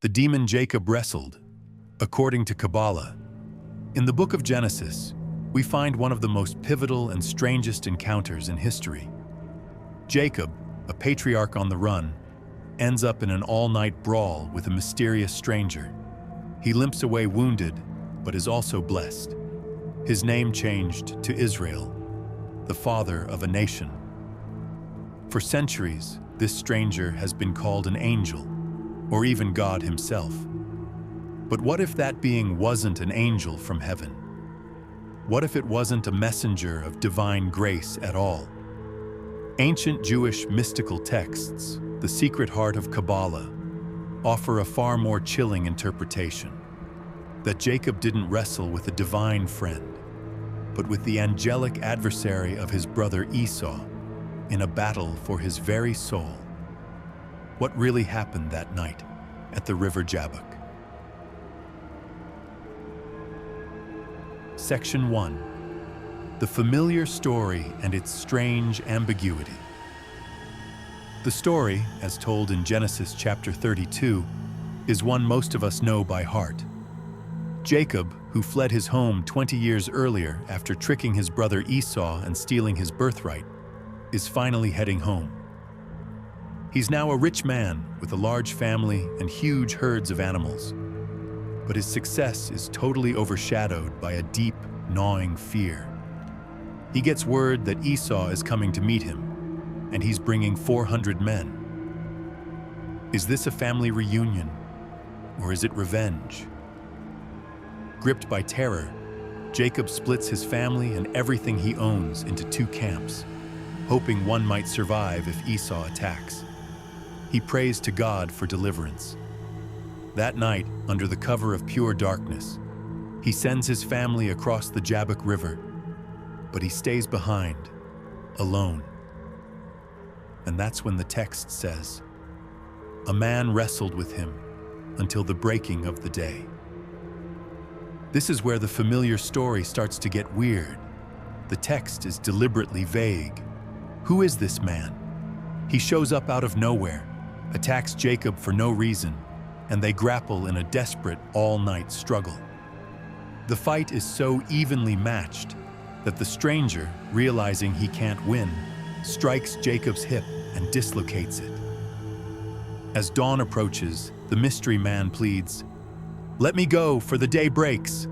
The demon Jacob wrestled, according to Kabbalah. In the book of Genesis, we find one of the most pivotal and strangest encounters in history. Jacob, a patriarch on the run, ends up in an all-night brawl with a mysterious stranger. He limps away wounded, but is also blessed. His name changed to Israel, the father of a nation. For centuries, this stranger has been called an angel, or even God himself. But what if that being wasn't an angel from heaven? What if it wasn't a messenger of divine grace at all? Ancient Jewish mystical texts, the secret heart of Kabbalah, offer a far more chilling interpretation: that Jacob didn't wrestle with a divine friend, but with the angelic adversary of his brother Esau in a battle for his very soul. What really happened that night at the river Jabbok? Section 1. The familiar story and its strange ambiguity. The story, as told in Genesis chapter 32, is one most of us know by heart. Jacob, who fled his home 20 years earlier after tricking his brother Esau and stealing his birthright, is finally heading home. He's now a rich man with a large family and huge herds of animals. But his success is totally overshadowed by a deep, gnawing fear. He gets word that Esau is coming to meet him, and he's bringing 400 men. Is this a family reunion, or is it revenge? Gripped by terror, Jacob splits his family and everything he owns into two camps, hoping one might survive if Esau attacks. He prays to God for deliverance. That night, under the cover of pure darkness, he sends his family across the Jabbok River, but he stays behind, alone. And that's when the text says, "A man wrestled with him until the breaking of the day." This is where the familiar story starts to get weird. The text is deliberately vague. Who is this man? He shows up out of nowhere, attacks Jacob for no reason, and they grapple in a desperate all-night struggle. The fight is so evenly matched that the stranger, realizing he can't win, strikes Jacob's hip and dislocates it. As dawn approaches, the mystery man pleads, "Let me go, for the day breaks."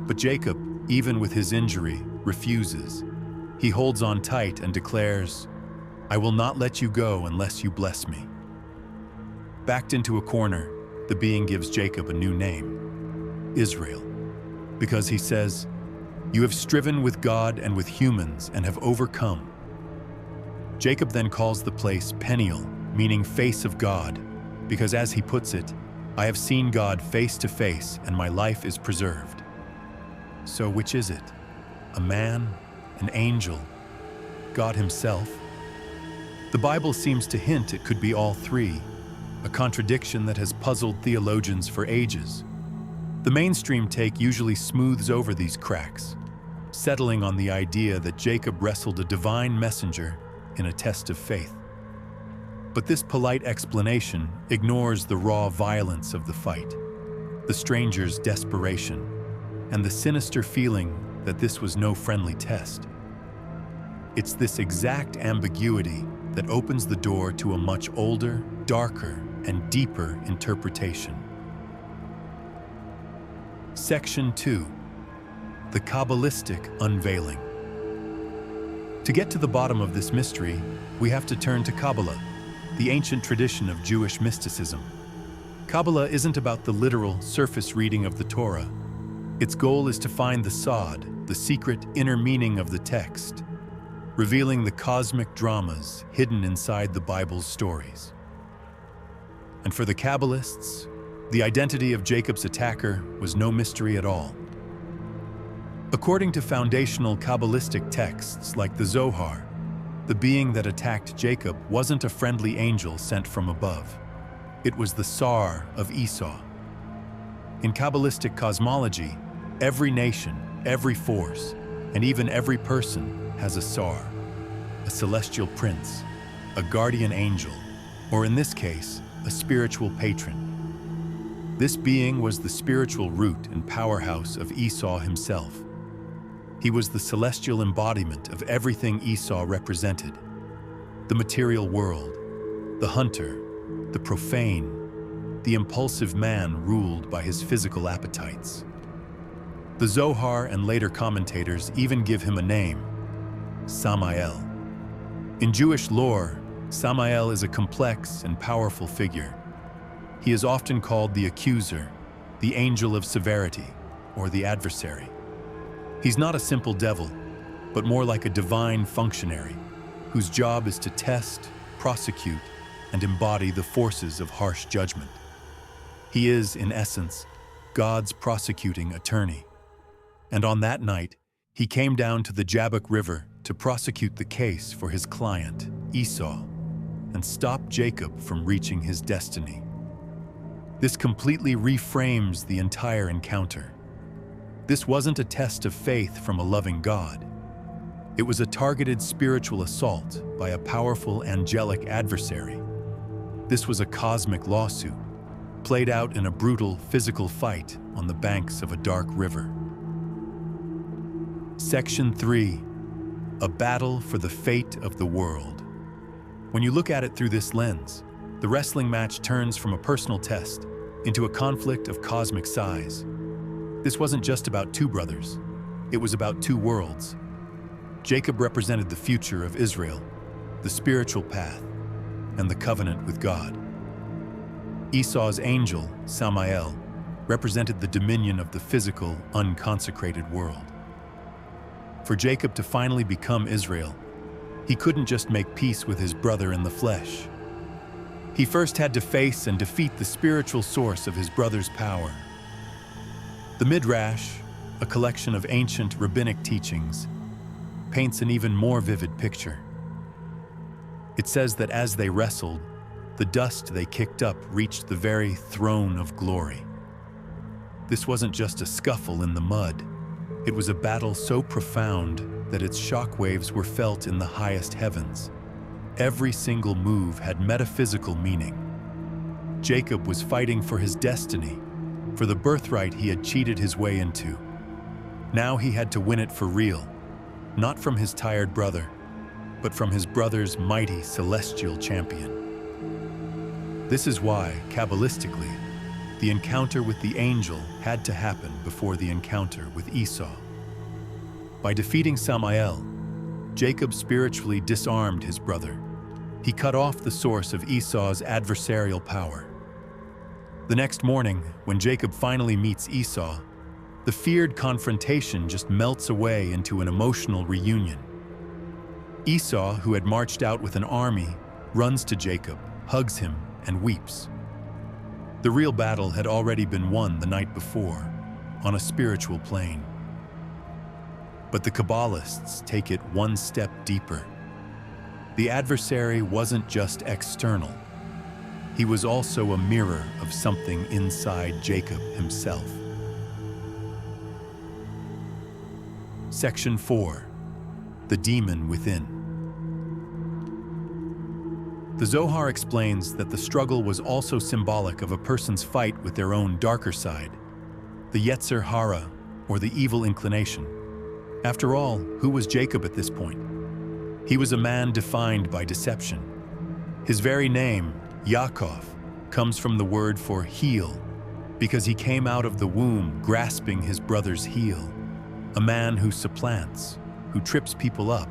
But Jacob, even with his injury, refuses. He holds on tight and declares, "I will not let you go unless you bless me." Backed into a corner, the being gives Jacob a new name, Israel, because he says, "You have striven with God and with humans and have overcome." Jacob then calls the place Peniel, meaning face of God, because as he puts it, "I have seen God face to face and my life is preserved." So which is it? A man? An angel? God himself? The Bible seems to hint it could be all three, a contradiction that has puzzled theologians for ages. The mainstream take usually smooths over these cracks, settling on the idea that Jacob wrestled a divine messenger in a test of faith. But this polite explanation ignores the raw violence of the fight, the stranger's desperation, and the sinister feeling that this was no friendly test. It's this exact ambiguity that opens the door to a much older, darker, and deeper interpretation. Section 2. The Kabbalistic Unveiling. To get to the bottom of this mystery, we have to turn to Kabbalah, the ancient tradition of Jewish mysticism. Kabbalah isn't about the literal, surface reading of the Torah. Its goal is to find the sod, the secret inner meaning of the text, revealing the cosmic dramas hidden inside the Bible's stories. And for the Kabbalists, the identity of Jacob's attacker was no mystery at all. According to foundational Kabbalistic texts like the Zohar, the being that attacked Jacob wasn't a friendly angel sent from above. It was the Sar of Esau. In Kabbalistic cosmology, every nation, every force, and even every person has a Sar, a celestial prince, a guardian angel, or in this case, a spiritual patron. This being was the spiritual root and powerhouse of Esau himself. He was the celestial embodiment of everything Esau represented: the material world, the hunter, the profane, the impulsive man ruled by his physical appetites. The Zohar and later commentators even give him a name: Samael. In Jewish lore, Samael is a complex and powerful figure. He is often called the accuser, the angel of severity, or the adversary. He's not a simple devil, but more like a divine functionary whose job is to test, prosecute, and embody the forces of harsh judgment. He is, in essence, God's prosecuting attorney. And on that night, he came down to the Jabbok River to prosecute the case for his client, Esau, and stop Jacob from reaching his destiny. This completely reframes the entire encounter. This wasn't a test of faith from a loving God. It was a targeted spiritual assault by a powerful angelic adversary. This was a cosmic lawsuit, played out in a brutal physical fight on the banks of a dark river. Section 3. A battle for the fate of the world. When you look at it through this lens, the wrestling match turns from a personal test into a conflict of cosmic size. This wasn't just about two brothers. It was about two worlds. Jacob represented the future of Israel, the spiritual path, and the covenant with God. Esau's angel, Samael, represented the dominion of the physical, unconsecrated world. For Jacob to finally become Israel, he couldn't just make peace with his brother in the flesh. He first had to face and defeat the spiritual source of his brother's power. The Midrash, a collection of ancient rabbinic teachings, paints an even more vivid picture. It says that as they wrestled, the dust they kicked up reached the very throne of glory. This wasn't just a scuffle in the mud. It was a battle so profound that its shockwaves were felt in the highest heavens. Every single move had metaphysical meaning. Jacob was fighting for his destiny, for the birthright he had cheated his way into. Now he had to win it for real, not from his tired brother, but from his brother's mighty celestial champion. This is why, Kabbalistically, the encounter with the angel had to happen before the encounter with Esau. By defeating Samael, Jacob spiritually disarmed his brother. He cut off the source of Esau's adversarial power. The next morning, when Jacob finally meets Esau, the feared confrontation just melts away into an emotional reunion. Esau, who had marched out with an army, runs to Jacob, hugs him, and weeps. The real battle had already been won the night before, on a spiritual plane. But the Kabbalists take it one step deeper. The adversary wasn't just external. He was also a mirror of something inside Jacob himself. Section 4. The Demon Within. The Zohar explains that the struggle was also symbolic of a person's fight with their own darker side, the Yetzer Hara, or the evil inclination. After all, who was Jacob at this point? He was a man defined by deception. His very name, Yaakov, comes from the word for heel, because he came out of the womb grasping his brother's heel, a man who supplants, who trips people up.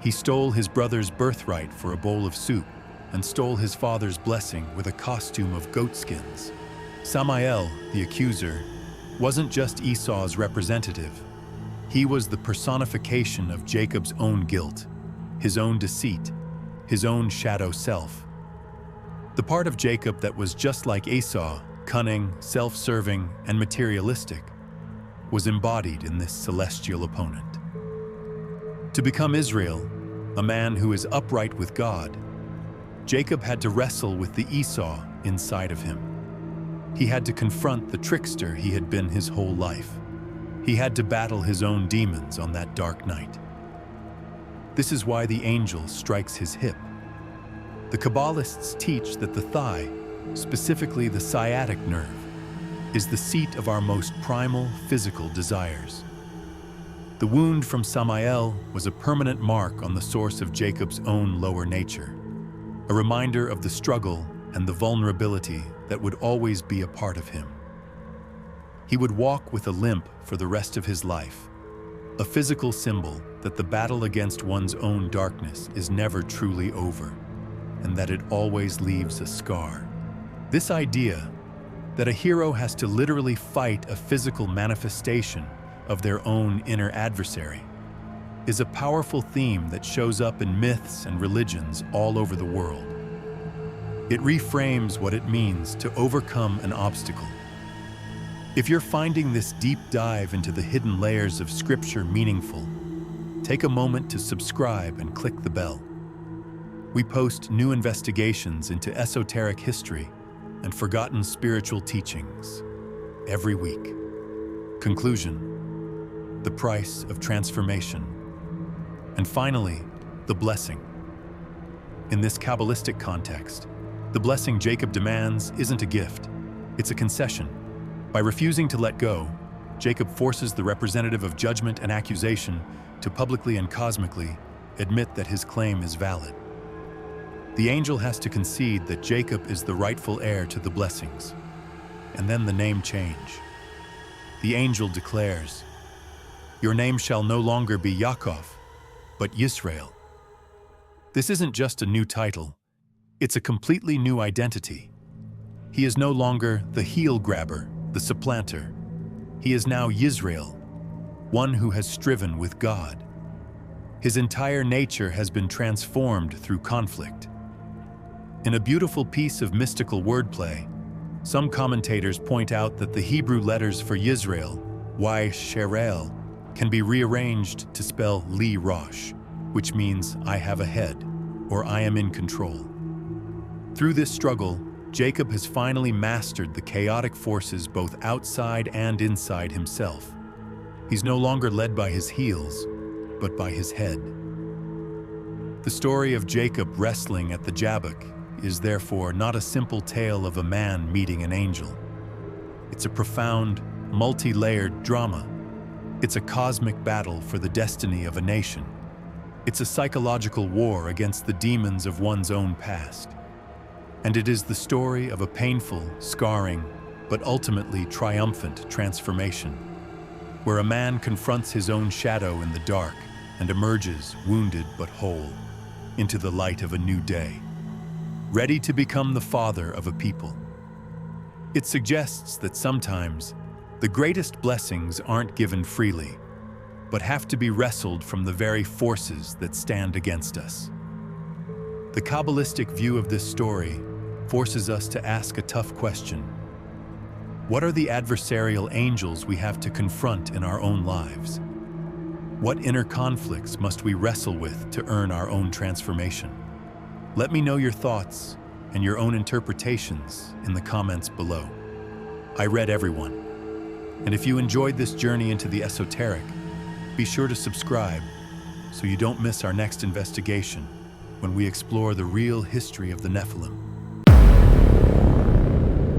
He stole his brother's birthright for a bowl of soup and stole his father's blessing with a costume of goatskins. Samael, the accuser, wasn't just Esau's representative. He was the personification of Jacob's own guilt, his own deceit, his own shadow self. The part of Jacob that was just like Esau, cunning, self-serving, and materialistic, was embodied in this celestial opponent. To become Israel, a man who is upright with God, Jacob had to wrestle with the Esau inside of him. He had to confront the trickster he had been his whole life. He had to battle his own demons on that dark night. This is why the angel strikes his hip. The Kabbalists teach that the thigh, specifically the sciatic nerve, is the seat of our most primal physical desires. The wound from Samael was a permanent mark on the source of Jacob's own lower nature, a reminder of the struggle and the vulnerability that would always be a part of him. He would walk with a limp for the rest of his life, a physical symbol that the battle against one's own darkness is never truly over, and that it always leaves a scar. This idea that a hero has to literally fight a physical manifestation of their own inner adversary is a powerful theme that shows up in myths and religions all over the world. It reframes what it means to overcome an obstacle. If you're finding this deep dive into the hidden layers of Scripture meaningful, take a moment to subscribe and click the bell. We post new investigations into esoteric history and forgotten spiritual teachings every week. Conclusion: the price of transformation. And finally, the blessing. In this Kabbalistic context, the blessing Jacob demands isn't a gift, it's a concession. By refusing to let go, Jacob forces the representative of judgment and accusation to publicly and cosmically admit that his claim is valid. The angel has to concede that Jacob is the rightful heir to the blessings, and then the name change. The angel declares, "Your name shall no longer be Yaakov, but Yisrael." This isn't just a new title, it's a completely new identity. He is no longer the heel grabber, the supplanter. He is now Yisrael, one who has striven with God. His entire nature has been transformed through conflict. In a beautiful piece of mystical wordplay, some commentators point out that the Hebrew letters for Yisrael, Y-Sherel, can be rearranged to spell Li Rosh, which means I have a head, or I am in control. Through this struggle, Jacob has finally mastered the chaotic forces both outside and inside himself. He's no longer led by his heels, but by his head. The story of Jacob wrestling at the Jabbok is therefore not a simple tale of a man meeting an angel. It's a profound, multi-layered drama. It's a cosmic battle for the destiny of a nation. It's a psychological war against the demons of one's own past. And it is the story of a painful, scarring, but ultimately triumphant transformation, where a man confronts his own shadow in the dark and emerges, wounded but whole, into the light of a new day, ready to become the father of a people. It suggests that sometimes the greatest blessings aren't given freely, but have to be wrestled from the very forces that stand against us. The Kabbalistic view of this story forces us to ask a tough question. What are the adversarial angels we have to confront in our own lives? What inner conflicts must we wrestle with to earn our own transformation? Let me know your thoughts and your own interpretations in the comments below. I read everyone. And if you enjoyed this journey into the esoteric, be sure to subscribe so you don't miss our next investigation when we explore the real history of the Nephilim.